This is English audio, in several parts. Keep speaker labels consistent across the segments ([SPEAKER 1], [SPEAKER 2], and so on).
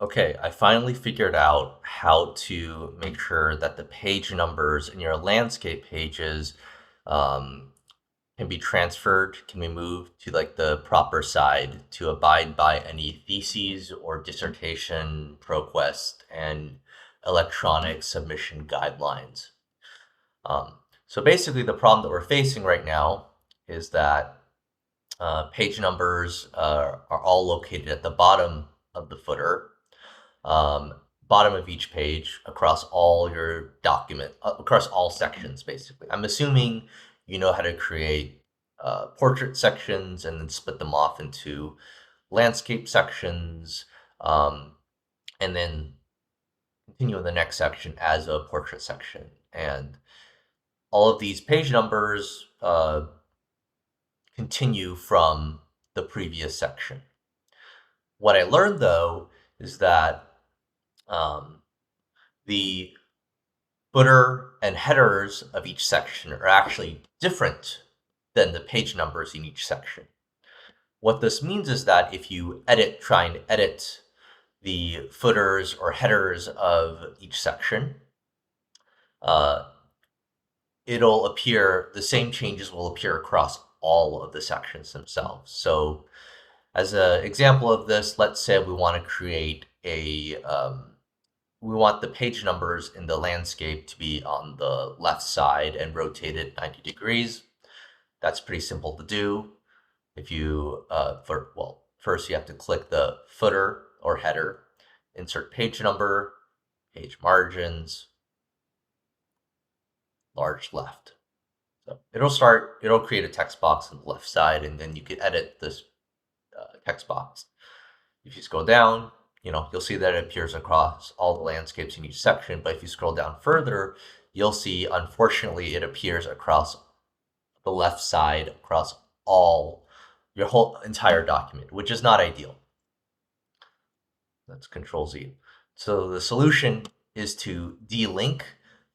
[SPEAKER 1] Okay, I finally figured out how to make sure that the page numbers in your landscape pages um, can be transferred, can be moved to like the proper side to abide by any theses or dissertation, ProQuest, and electronic submission guidelines. So basically, the problem that we're facing right now is that page numbers are all located at the bottom of the footer, um, bottom of each page across all your document, across all sections, basically. I'm assuming you know how to create portrait sections and then split them off into landscape sections, um, and then continue in the next section as a portrait section. And all of these page numbers continue from the previous section. What I learned though is that um, the footer and headers of each section are actually different than the page numbers in each section. What this means is that if you try and edit the footers or headers of each section, uh, the same changes will appear across all of the sections themselves. So as an example of this, let's say we want to create we want the page numbers in the landscape to be on the left side and rotated 90 degrees. That's pretty simple to do. If you, first you have to click the footer or header, insert page number, page margins, large left. So it'll create a text box on the left side, and then you can edit this text box. If you scroll down, you'll see that it appears across all the landscapes in each section. But if you scroll down further, you'll see, unfortunately, it appears across the left side, across your whole entire document, which is not ideal. That's Control Z. So the solution is to delink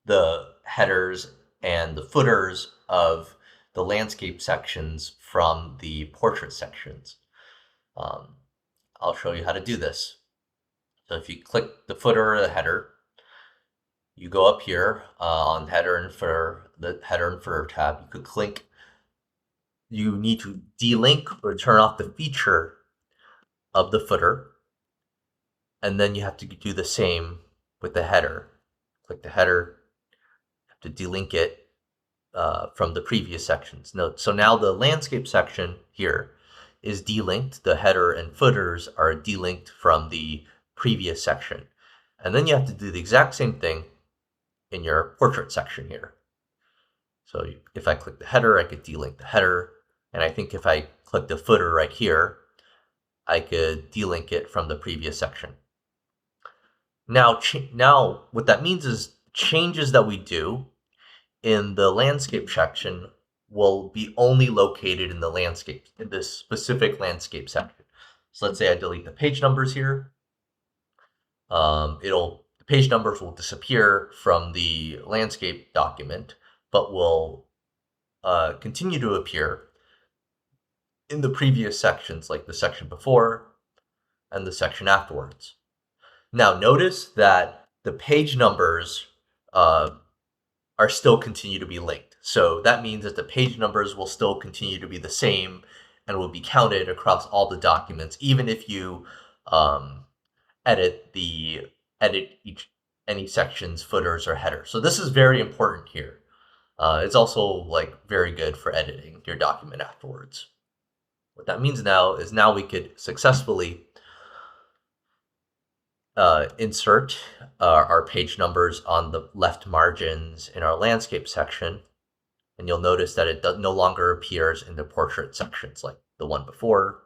[SPEAKER 1] the headers and the footers of the landscape sections from the portrait sections. I'll show you how to do this. So if you click the footer or the header, you go up here on header and footer, the header and footer tab. You need to delink or turn off the feature of the footer, and then you have to do the same with the header. Click the header, have to delink it from the previous sections. So now the landscape section here is delinked. The header and footers are delinked from the previous section. And then you have to do the exact same thing in your portrait section here. So if I click the header, I could delink the header. And I think if I click the footer right here, I could delink it from the previous section. Now what that means is changes that we do in the landscape section will be only located in this specific landscape section. So let's say I delete the page numbers here. The page numbers will disappear from the landscape document, but will continue to appear in the previous sections, like the section before and the section afterwards. Now notice that the page numbers are still continue to be linked. So that means that the page numbers will still continue to be the same and will be counted across all the documents, even if you edit any sections, footers, or headers. So this is very important here. It's also like very good for editing your document afterwards. What that means now is we could successfully insert our page numbers on the left margins in our landscape section, and you'll notice that it no longer appears in the portrait sections like the one before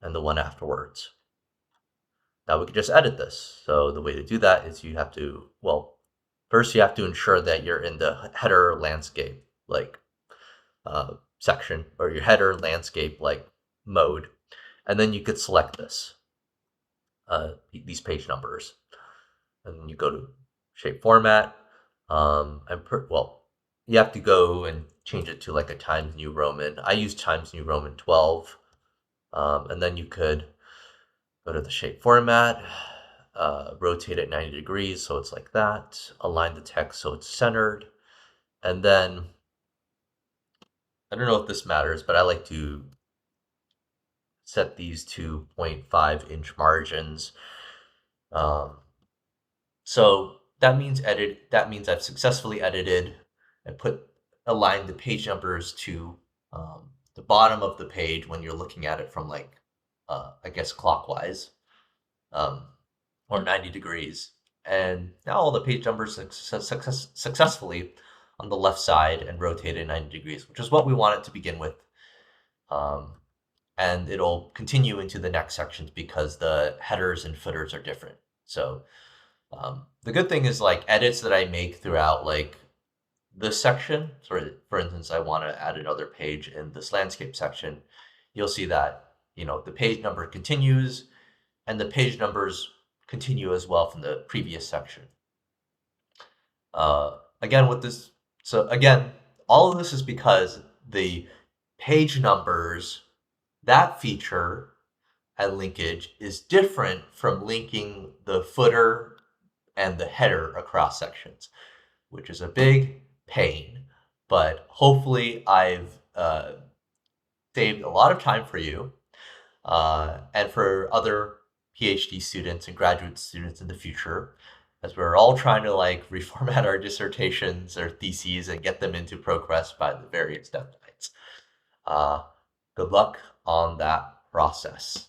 [SPEAKER 1] and the one afterwards. Now we can just edit this. So the way to do that is first you have to ensure that you're in the header landscape section, or your header landscape mode, and then you could select these page numbers, and you go to shape format, you have to go and change it to like a Times New Roman. I use Times New Roman 12, and then you could Go to the shape format, rotate it 90 degrees so it's like that, align the text so it's centered, and then I don't know if this matters, but I like to set these to 0.5-inch margins. Um, so that means I've successfully edited and aligned the page numbers to the bottom of the page when you're looking at it from like I guess clockwise, um, or 90 degrees. And now all the page numbers successfully on the left side and rotated 90 degrees, which is what we want it to begin with. Um, and it'll continue into the next sections because the headers and footers are different. So the good thing is like edits that I make throughout like this section, for instance, I want to add another page in this landscape section. You'll see that, the page number continues and the page numbers continue as well from the previous section. Again, with this, so again, all of this is because the page numbers, that feature and linkage is different from linking the footer and the header across sections, which is a big pain. But hopefully, I've saved a lot of time for you and for other PhD students and graduate students in the future, as we're all trying to like reformat our dissertations or theses and get them into Progress by the various deadlines. Uh, Good luck on that process.